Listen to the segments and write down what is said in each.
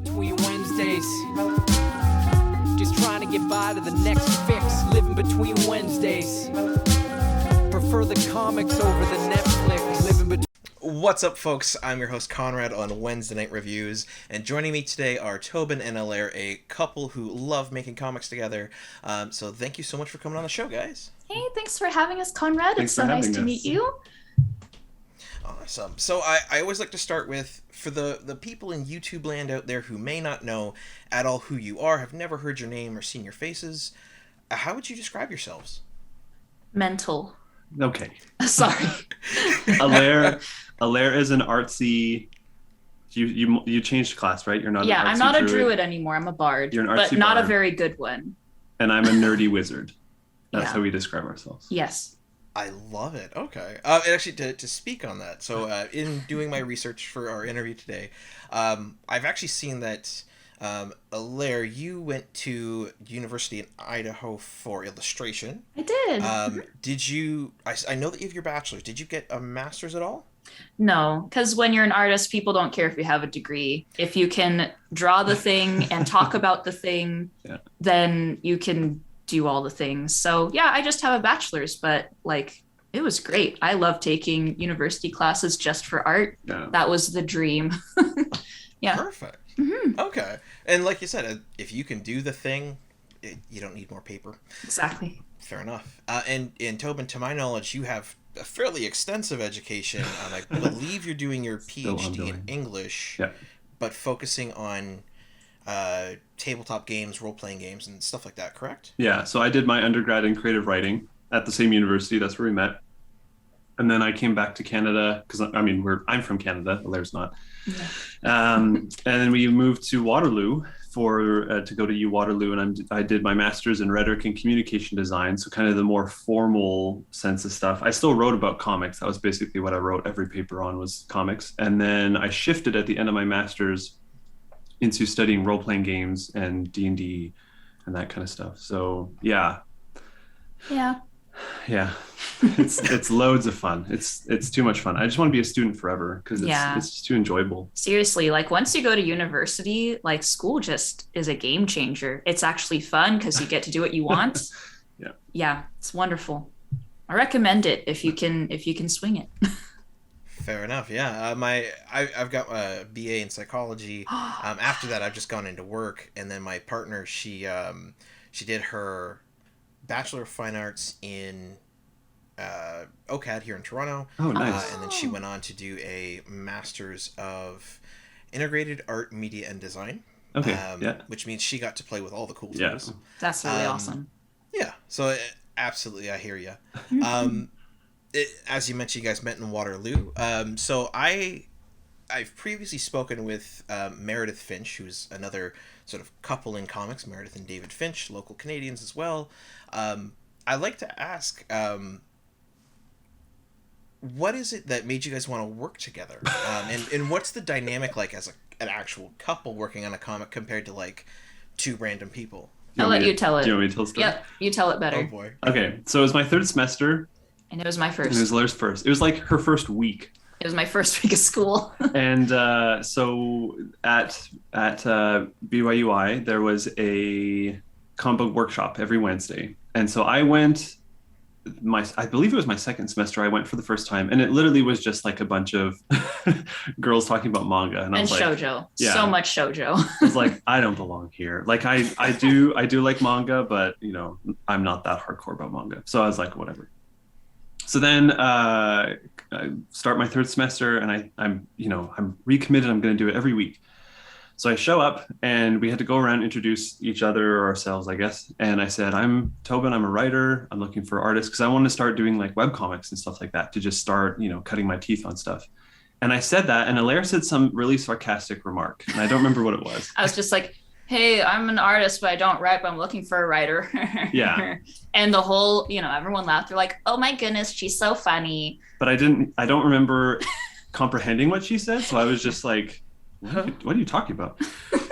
between Wednesdays. Just trying to get by to the next fix. Living between Wednesdays. Prefer the comics over the Netflix. Living between. What's up, folks? I'm your host, Konrad, on Wednesday Night Reviews, and joining me today are Toben and Alaire, a couple who love making comics together. So thank you so much for coming on the show, guys. Hey, thanks for having us, Conrad. It's so nice to meet you. Awesome. So I always like to start with, for the people in YouTube land out there who may not know at all who you are, have never heard your name or seen your faces, how would you describe yourselves? Mental. Okay. Sorry. Alaire is an artsy. You changed class, right? You're not. Yeah, an artsy I'm not a druid anymore. I'm a bard. You're an artsy but not bard. a very good one. And I'm a nerdy wizard. That's Yeah. how we describe ourselves. Yes. I love it. Okay. And actually, to speak on that, so in doing my research for our interview today, I've actually seen that, Alaire, you went to University in Idaho for illustration. I did. Did you? I know that you have your bachelor's. Did you get a master's at all? No, because when you're an artist, people don't care if you have a degree. If you can draw the thing and talk about the thing, then you can do all the things. So yeah, I just have a bachelor's, but like it was great. I love taking university classes just for art. Yeah. That was the dream. Yeah. Perfect. Mm-hmm. Okay. And like you said, if you can do the thing, you don't need more paper. Exactly. Fair enough. And Toben, to my knowledge, you have a fairly extensive education. I believe you're doing your PhD in English, but focusing on tabletop games, role-playing games, and stuff like that, correct? Yeah. So I did my undergrad in creative writing at the same university. That's where we met. And then I came back to Canada because I'm from Canada. Alaire's not. Yeah. And then we moved to Waterloo to go to U Waterloo, and I did my master's in rhetoric and communication design. So kind of the more formal sense of stuff. I still wrote about comics. That was basically what I wrote every paper on, was comics. And then I shifted at the end of my master's into studying role-playing games and D&D and that kind of stuff. So yeah. It's loads of fun. It's too much fun. I just want to be a student forever because it's just too enjoyable. Seriously, like once you go to university, like school just is a game changer. It's actually fun because you get to do what you want. Yeah, it's wonderful. I recommend it if you can swing it. Fair enough. Yeah. I've got a BA in psychology. After that, I've just gone into work, and then my partner, she did her Bachelor of Fine Arts in OCAD here in Toronto. Oh, nice. And then she went on to do a Master's of Integrated Art, Media, and Design. Okay. Which means she got to play with all the cool tools. Yeah. That's really awesome. Yeah. So absolutely, I hear you. As you mentioned, you guys met in Waterloo. So I've previously spoken with Meredith Finch, who's another sort of couple in comics, Meredith and David Finch, local Canadians as well. I'd like to ask, what is it that made you guys want to work together? And what's the dynamic like as an actual couple working on a comic compared to like two random people? I'll let you tell it. Do you want me to tell the story? Yep, you tell it better. Oh boy. Okay, so it was my third semester. And it was my first. And it was Alaire's first. It was like her first week. It was my first week of school. And so at BYUI, there was a comic book workshop every Wednesday. And so I went, I believe it was my second semester, I went for the first time. And it literally was just like a bunch of girls talking about manga. And I was shoujo. Yeah. So much shoujo. I was like, I don't belong here. Like I do like manga, but I'm not that hardcore about manga. So I was like, whatever. So then I start my third semester, and I'm recommitted. I'm going to do it every week. So I show up, and we had to go around, introduce each other or ourselves, I guess. And I said, I'm Toben. I'm a writer. I'm looking for artists because I want to start doing like webcomics and stuff like that to just start, cutting my teeth on stuff. And I said that, and Alaire said some really sarcastic remark, and I don't remember what it was. I was just like, hey, I'm an artist, but I don't write, but I'm looking for a writer. Yeah. And the whole, everyone laughed. They're like, oh my goodness, she's so funny. But I don't remember comprehending what she said. So I was just like, what are you talking about?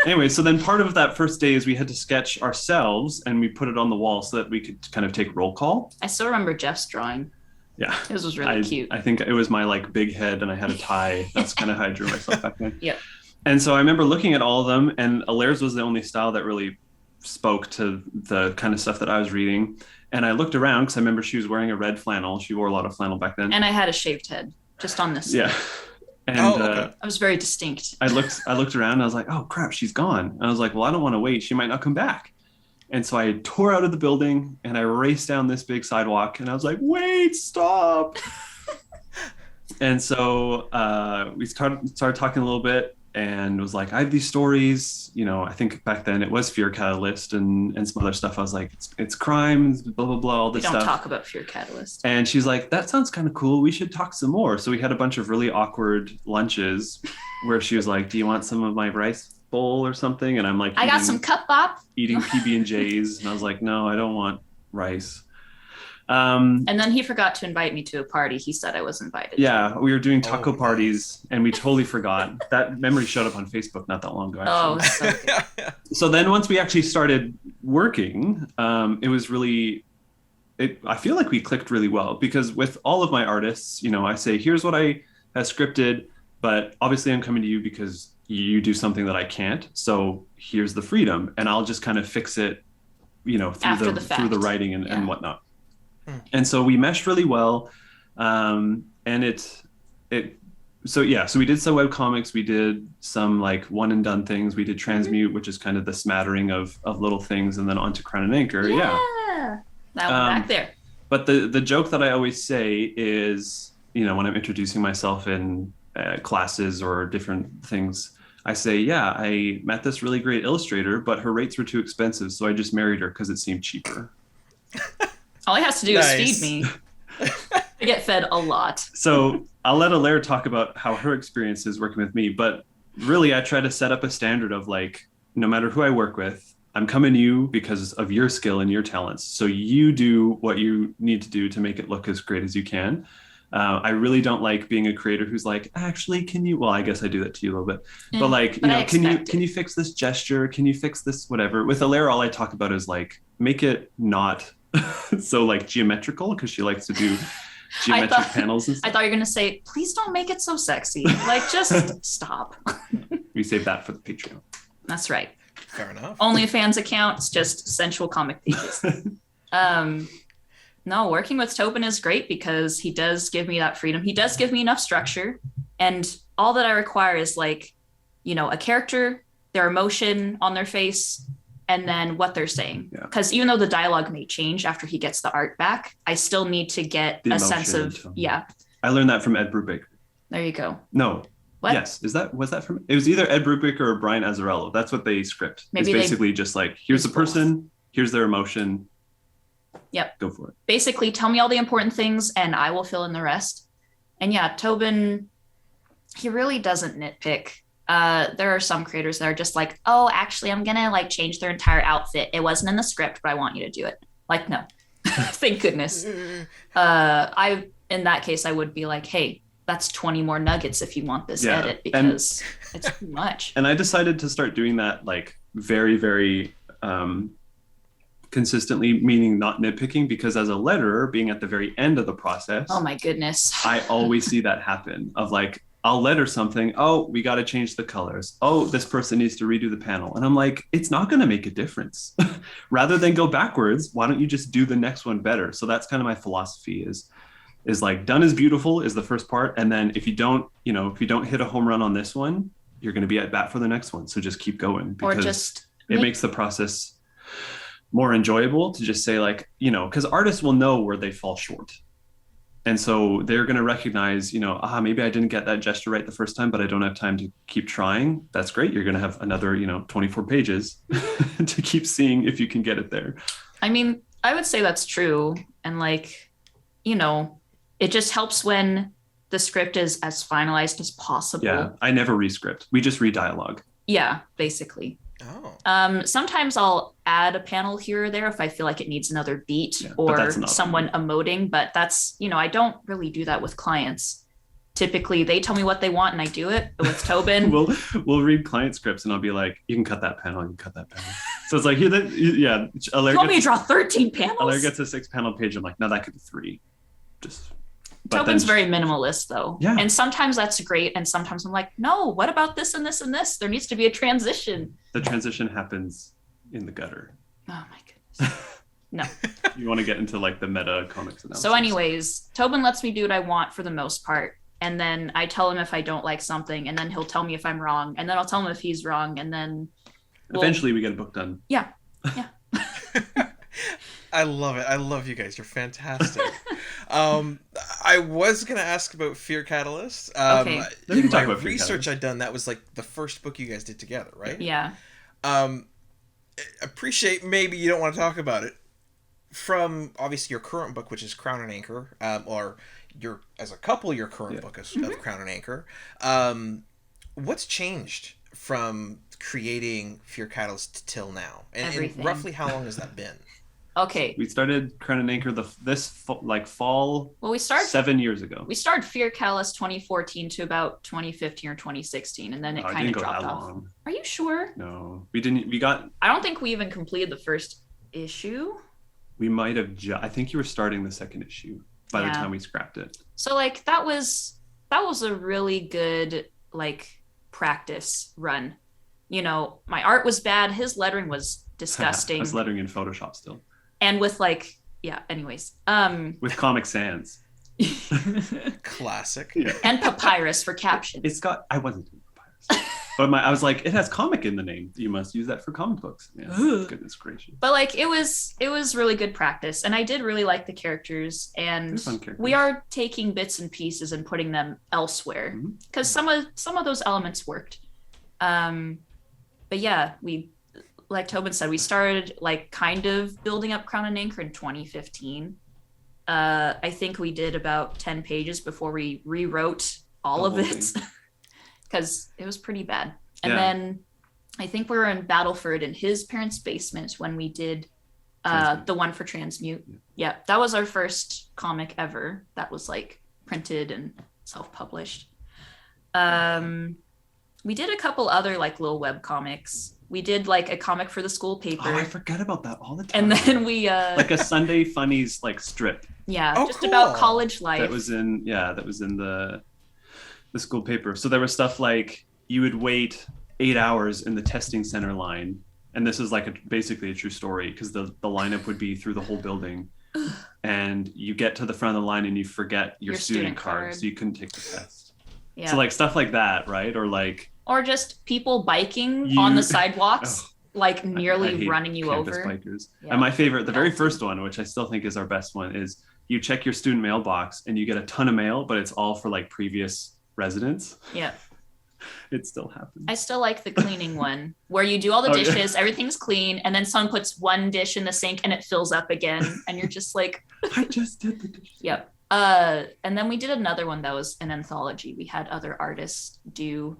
Anyway, so then part of that first day is we had to sketch ourselves, and we put it on the wall so that we could kind of take roll call. I still remember Jeff's drawing. Yeah. This was really cute. I think it was my like big head and I had a tie. That's kind of how I drew myself back then. Yep. And so I remember looking at all of them, and Alaire's was the only style that really spoke to the kind of stuff that I was reading. And I looked around because I remember she was wearing a red flannel. She wore a lot of flannel back then. And I had a shaved head just on this. Yeah. And okay. I was very distinct. I looked around and I was like, oh crap, she's gone. And I was like, well, I don't want to wait. She might not come back. And so I tore out of the building and I raced down this big sidewalk and I was like, wait, stop. And so we started talking a little bit and was like, I have these stories. You know, I think back then it was Fear Catalyst and some other stuff. I was like, it's crime, blah, blah, blah, all this stuff. We don't talk about Fear Catalyst. And she's like, that sounds kind of cool. We should talk some more. So we had a bunch of really awkward lunches where she was like, do you want some of my rice bowl or something? And I'm like, I got some cup bop. Eating PB&Js. And I was like, no, I don't want rice. And then he forgot to invite me to a party he said I was invited to. We were doing taco parties and we totally forgot. That memory showed up on Facebook not that long ago, actually. So then once we actually started working, it was really, I feel like we clicked really well because with all of my artists, you know, I say, here's what I have scripted, but obviously I'm coming to you because you do something that I can't. So here's the freedom and I'll just kind of fix it, you know, through the writing and whatnot. And so we meshed really well. So we did some web comics, we did some like one and done things. We did Transmute, which is kind of the smattering of little things, and then onto Crown and Anchor. That one back there. But the joke that I always say is, you know, when I'm introducing myself in classes or different things, I say, I met this really great illustrator, but her rates were too expensive. So I just married her because it seemed cheaper. All he has to do is feed me. I get fed a lot. So I'll let Alaire talk about how her experience is working with me. But really, I try to set up a standard of like, no matter who I work with, I'm coming to you because of your skill and your talents. So you do what you need to do to make it look as great as you can. I really don't like being a creator who's like, actually, can you? Well, I guess I do that to you a little bit. But like, you know, can you fix this gesture? Can you fix this whatever? With Alaire, all I talk about is like, make it not so like geometrical because she likes to do geometric panels and stuff. I thought you were going to say, please don't make it so sexy. Like, just stop. We save that for the Patreon. That's right. Fair enough. OnlyFans accounts, just sensual comic pages. No, working with Toben is great because he does give me that freedom. He does give me enough structure. And all that I require is like, you know, a character, their emotion on their face, and then what they're saying. Because even though the dialogue may change after he gets the art back, I still need to get a sense of, I learned that from Ed Brubaker. There you go. No. What? Yes. Was that from, it was either Ed Brubaker or Brian Azzarello. That's what they script. Maybe it's basically just like, here's the person, here's their emotion. Yep. Go for it. Basically, tell me all the important things and I will fill in the rest. And Toben, he really doesn't nitpick. There are some creators that are just like, oh, actually, I'm going to like change their entire outfit. It wasn't in the script, but I want you to do it. Like, no, thank goodness. In that case, I would be like, hey, that's 20 more nuggets if you want this edit because it's too much. And I decided to start doing that like very, very, consistently, meaning not nitpicking, because as a letterer, being at the very end of the process, oh my goodness, I always see that happen of like, I'll letter something, oh, we got to change the colors, oh, this person needs to redo the panel, and I'm like, it's not going to make a difference. Rather than go backwards, why don't you just do the next one better? So that's kind of my philosophy is like, done is beautiful is the first part, and then if you don't hit a home run on this one, you're going to be at bat for the next one, so just keep going, because it makes the process more enjoyable to just say like, you know, because artists will know where they fall short. And so they're going to recognize, you know, maybe I didn't get that gesture right the first time, but I don't have time to keep trying. That's great. You're going to have another, 24 pages to keep seeing if you can get it there. I mean, I would say that's true. And like, it just helps when the script is as finalized as possible. Yeah, I never re-script. We just re-dialogue. Yeah, basically. Oh. Sometimes I'll add a panel here or there if I feel like it needs another beat or someone emoting, but that's, I don't really do that with clients. Typically they tell me what they want and I do it, but with Toben, we'll read client scripts and I'll be like, you can cut that panel, you can cut that panel. So it's like, Alaire you want me to draw 13 panels? Alaire gets a 6-panel page. I'm like, no, that could be 3. Just But Tobin's then very minimalist though. Yeah. And sometimes that's great. And sometimes I'm like, no, what about this and this and this? There needs to be a transition. the transition happens in the gutter. Oh my goodness. No. You want to get into like the meta comics analysis. So anyways, Tobin lets me do what I want for the most part. And then I tell him if I don't like something, and then he'll tell me if I'm wrong. And then I'll tell him if he's wrong. And then eventually we get a book done. Yeah. I love it. I love you guys. You're fantastic. I was gonna ask about Fear Catalyst. Okay. We can In talk my about Fear research Catalyst. I'd done, that was like the first book you guys did together, right? Yeah. Appreciate maybe you don't want to talk about it. From obviously your current book, which is Crown and Anchor, or your as a couple, your current book of Crown and Anchor. What's changed from creating Fear Catalyst till now, and Everything. roughly how long has that been? Okay. We started Crown and Anchor fall Well, we started 7 years ago. We started Fear Catalyst 2014 to about 2015 or 2016, and then it No, I kind of didn't go dropped that off. long. Are you sure? No, we didn't. We got. I don't think we even completed the first issue. We might have. I think you were starting the second issue by the Yeah. time we scrapped it. So like that was a really good like practice run. You know, my art was bad. His lettering was disgusting. That's lettering in Photoshop still. And with like, yeah. Anyways, With Comic Sans. Classic. Yeah. and papyrus for captions. It's got. I wasn't doing papyrus, but I was like, it has comic in the name. You must use that for comic books. Yeah. Ugh. Goodness gracious. But like it was really good practice, and I did really like the characters, and They're fun characters. we are taking bits and pieces and putting them elsewhere because some of those elements worked. But yeah, we, like Tobin said, we started like kind of building up Crown and Anchor in 2015. I think we did about 10 pages before we rewrote all The of whole it because it was pretty bad. And Yeah. then I think we were in Battleford in his parents' basement when we did Transmute. the one for Transmute. Yeah, that was our first comic ever that was like printed and self-published. We did a couple other like little web comics. We did like a comic for the school paper. Oh, I forget about that all the time. And then we like a Sunday Funnies like strip yeah, Oh, just cool. about college life. that was in the school paper. So there was stuff like you would wait 8 hours in the testing center line, and this is like basically a true story because the lineup would be through the whole building, and you get to the front of the line and you forget your student card, so you couldn't take the test. Yeah. So like stuff like that, right? Or like or just people biking You- on the sidewalks, like I nearly hate running you campus over. bikers. Yeah. And my favorite, the very Yeah. first one, which I still think is our best one, is you check your student mailbox and you get a ton of mail, but it's all for like previous residents. Yeah. It still happens. I still like the cleaning one where you do all the Oh, yeah. dishes, everything's clean, and then someone puts one dish in the sink and it fills up again. And you're just like, I just did the dishes. yep. And then we did another one that was an anthology. We had other artists do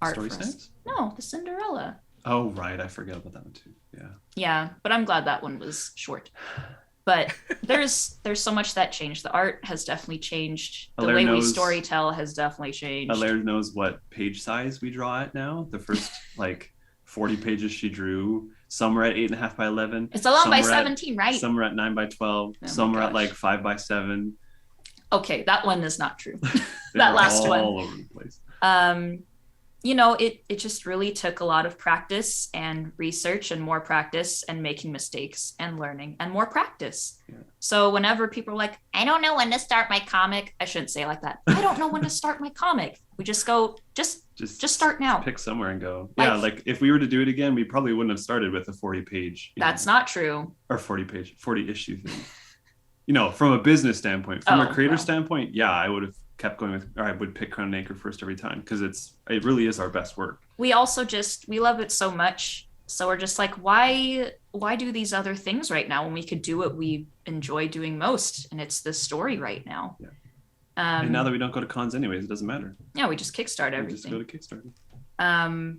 art Story for us. Snacks? No, the Cinderella. Oh, right. I forget about that one too. Yeah. Yeah, but I'm glad that one was short. But there's so much that changed. The art has definitely changed. The Alaire way we knows- storytell has definitely changed. Alaire knows what page size we draw at now. The first like 40 pages she drew, some were at 8.5 by 11. It's 11 by some were at- 17, right? Some were at 9 by 12. Oh my Some were at gosh. like 5 by 7. Okay, that one is not true. They That were last all one. over the place. You know, it just really took a lot of practice and research and more practice and making mistakes and learning and more practice. Yeah. So whenever people are like, I don't know when to start my comic, I shouldn't say it like that. I don't know when to start my comic. We just go, just start now. Pick somewhere and go. Like- Yeah, like if we were to do it again, we probably wouldn't have started with a 40 page. That's not true. Or 40 issue thing. You know, from a business standpoint, from a Oh, creator well. standpoint, yeah, I would have kept going with, or I would pick Crown and Anchor first every time because it really is our best work. We also we love it so much. So we're just like, why do these other things right now when we could do what we enjoy doing most? And it's the story right now. Yeah. And And now that we don't go to cons anyways, it doesn't matter. yeah, we just kickstart We just everything. go to Kickstarter.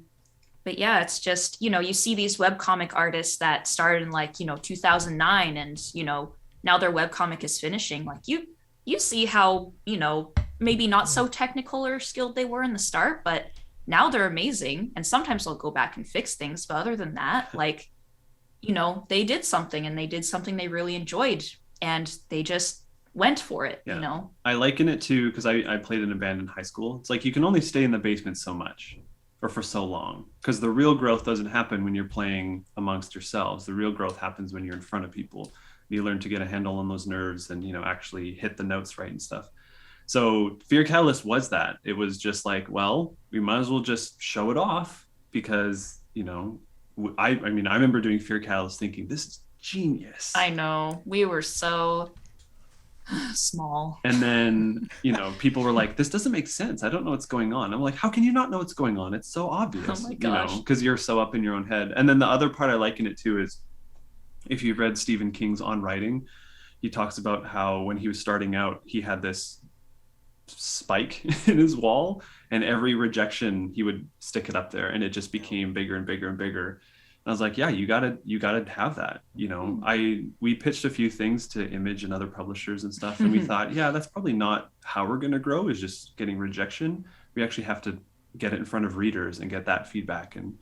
But yeah, it's just, you know, you see these webcomic artists that started in like, you know, 2009 and, you know, now their webcomic is finishing. Like you see how, you know, maybe not so technical or skilled they were in the start, but now they're amazing. And sometimes they'll go back and fix things. But other than that, like, you know, they did something and they did something they really enjoyed and they just went for it, Yeah. you know? I liken it to, because I played in a band in high school. It's like you can only stay in the basement so much or for so long, because the real growth doesn't happen when you're playing amongst yourselves. The real growth happens when you're in front of people. You learn to get a handle on those nerves and, you know, actually hit the notes right and stuff. So Fear Catalyst was that. It was just like, well, we might as well just show it off, because, you know, I mean, I remember doing Fear Catalyst thinking, this is genius. I know. We were so small. And then, you know, people were like, this doesn't make sense. I don't know what's going on. I'm like, how can you not know what's going on? It's so obvious. Oh my you gosh. know, because you're so up in your own head. And then the other part I liken it to is, if you've read Stephen King's On Writing, he talks about how when he was starting out, he had this spike in his wall, and every rejection he would stick it up there, and it just became bigger and bigger and bigger. I was like, yeah, you gotta have that. You know, we pitched a few things to Image and other publishers and stuff, and we thought, yeah, that's probably not how we're gonna grow, is just getting rejection. We actually have to get it in front of readers and get that feedback and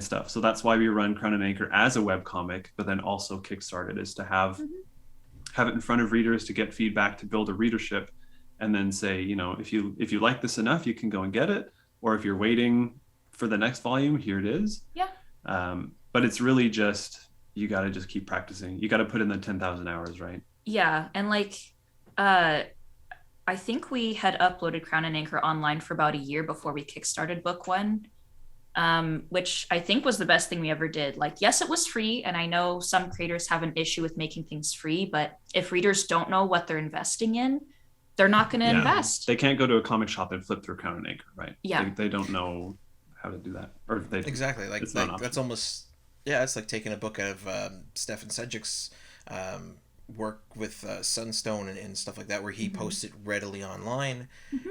stuff. So that's why we run Crown and Anchor as a webcomic, but then also Kickstarted is to have it in front of readers, to get feedback, to build a readership, and then say, you know, if you like this enough, you can go and get it, or if you're waiting for the next volume, here it is. Yeah. But it's really just, you got to just keep practicing. You got to put in the 10,000 hours, right? Yeah. And like, I think we had uploaded Crown and Anchor online for about a year before we kickstarted book one, which I think was the best thing we ever did. Like, yes, it was free. And I know some creators have an issue with making things free, but if readers don't know what they're investing in, they're not going to invest. They can't go to a comic shop and flip through Crown and Anchor, right? Yeah. They don't know how to do that. Or they Exactly. Like that's almost, yeah, it's like taking a book out of Stefan Sedgwick's work with Sunstone and stuff like that, where he posts it readily online,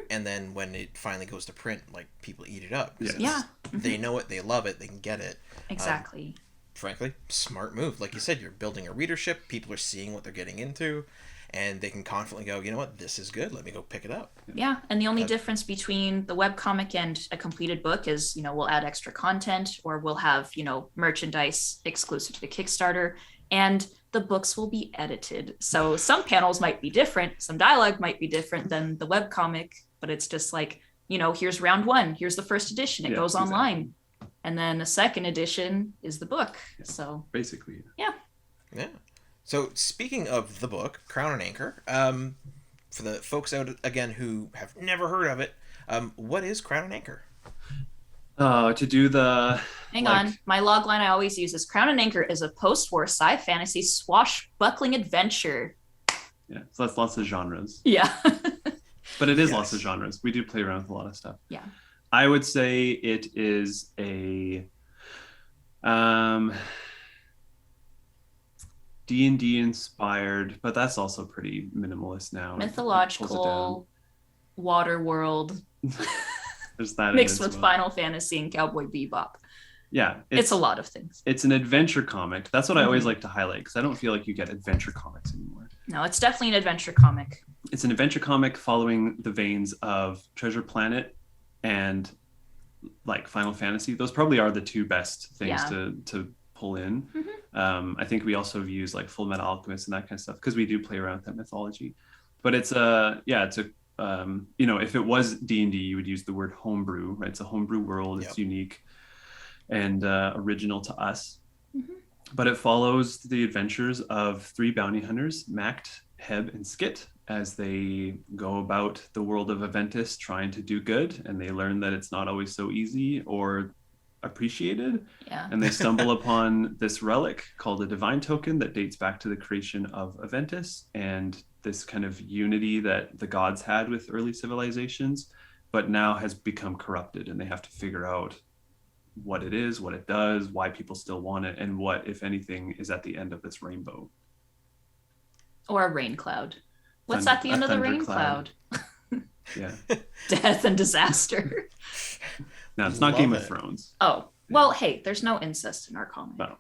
and then when it finally goes to print, like, people eat it up. Yeah. They know it, they love it, they can get it. Exactly. Frankly, smart move. Like you said, you're building a readership, people are seeing what they're getting into, and they can confidently go, you know what, this is good, let me go pick it up. Yeah. And the only difference between the webcomic and a completed book is, you know, we'll add extra content, or we'll have, you know, merchandise exclusive to the Kickstarter, and the books will be edited. So some panels might be different, some dialogue might be different than the webcomic, but it's just like, you know, here's round one, here's the first edition, it goes online. And then a second edition is the book. So basically. Yeah. So speaking of the book, Crown and Anchor, for the folks out again who have never heard of it, what is Crown and Anchor? To do the... Hang on. My log line I always use is Crown and Anchor is a post-war sci-fantasy swashbuckling adventure. Yeah, so that's lots of genres. Yeah. But it is lots of genres. We do play around with a lot of stuff. Yeah. I would say it is a D&D inspired, but that's also pretty minimalist now. Mythological water world. There's that mixed with Final Fantasy and Cowboy Bebop. Yeah. It's a lot of things. It's an adventure comic. That's what I always like to highlight, because I don't feel like you get adventure comics anymore. No, it's definitely an adventure comic. It's an adventure comic following the veins of Treasure Planet and like Final Fantasy. Those probably are the two best things to pull in. I think we also use like Full Metal Alchemist and that kind of stuff, because we do play around with that mythology. But it's you know, if it was D&D, you would use the word homebrew, right? It's a homebrew world. It's unique and original to us. But it follows the adventures of three bounty hunters, Macht, Heb, and Skit, as they go about the world of Aventus trying to do good, and they learn that it's not always so easy or appreciated. Yeah. And they stumble upon this relic called a divine token that dates back to the creation of Aventus, and this kind of unity that the gods had with early civilizations, but now has become corrupted, and they have to figure out what it is, what it does, why people still want it, and what, if anything, is at the end of this rainbow. Or a rain cloud. What's at the end of the rain cloud? Yeah. Death and disaster. Now, it's not Game of Thrones. Oh, well, hey, there's no incest in our comic. No.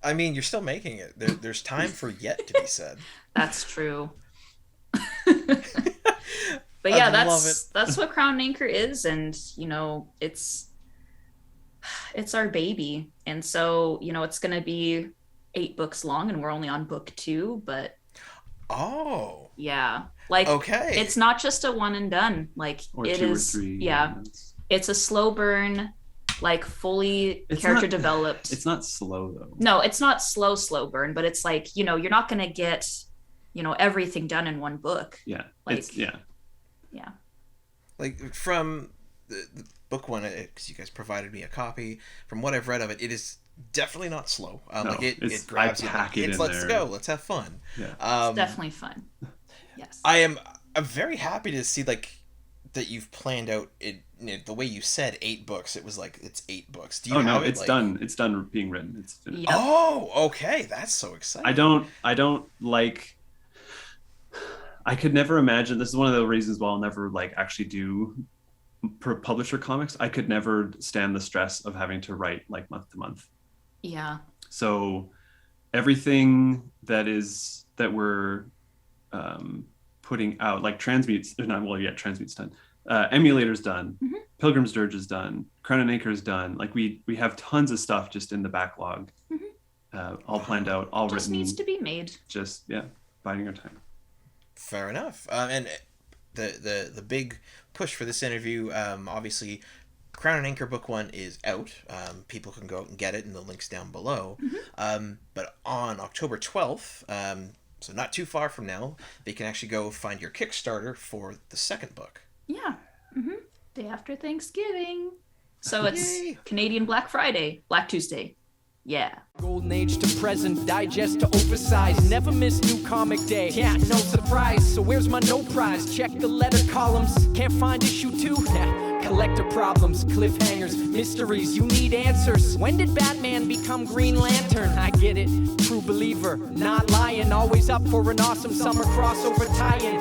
I mean, you're still making it. There's time for yet to be said. That's true. But yeah, that's what Crown and Anchor is, and you know, it's our baby, and so you know, it's gonna be 8 books long, and we're only on book 2, but Oh. yeah, like Okay. it's not just a one and done. Like Or it 2 is, or 3. yeah, it's a slow burn, like fully It's character not- developed. It's not slow though. No, it's not slow burn, but it's like, you know, you're not going to get, you know, everything done in one book. Yeah. Like, It's yeah. Yeah. Like from the book one, because you guys provided me a copy. From what I've read of it, it is definitely not slow. No, Like it it's- grabs I you. pack Like, it it's in let's there. go, let's have fun. Yeah. It's definitely fun. Yes. I'm very happy to see like that you've planned out it. You know, the way you said 8 books, it was like it's 8 books. Do you Oh no, have it, it's like... done. It's done being written. It's finished. Yep. Oh, okay, that's so exciting. I don't like. I could never imagine. This is one of the reasons why I'll never like actually do publisher comics. I could never stand the stress of having to write like month to month. Yeah. So everything that we're putting out, like Transmute's not well yet. Transmute's done. Emulator's done. Mhm. Pilgrim's Dirge is done. Crown and Anchor is done. Like we have tons of stuff just in the backlog, all planned out, all Just written. needs to be made. Just biding our time. Fair enough. And the big push for this interview, obviously, Crown and Anchor Book 1 is out. People can go out and get it, and the link's down below. But on October 12th, so not too far from now, they can actually go find your Kickstarter for the second book. Yeah. Day after Thanksgiving. So it's Yay. Canadian Black Friday, Black Tuesday. Yeah. Golden age to present, digest to oversize. Never miss new comic day. Yeah, no surprise. So where's my no prize? Check the letter columns. Can't find issue 2? Nah. Collector problems, cliffhangers, mysteries. You need answers. When did Batman become Green Lantern? I get it. True believer, not lying. Always up for an awesome summer crossover tie-in.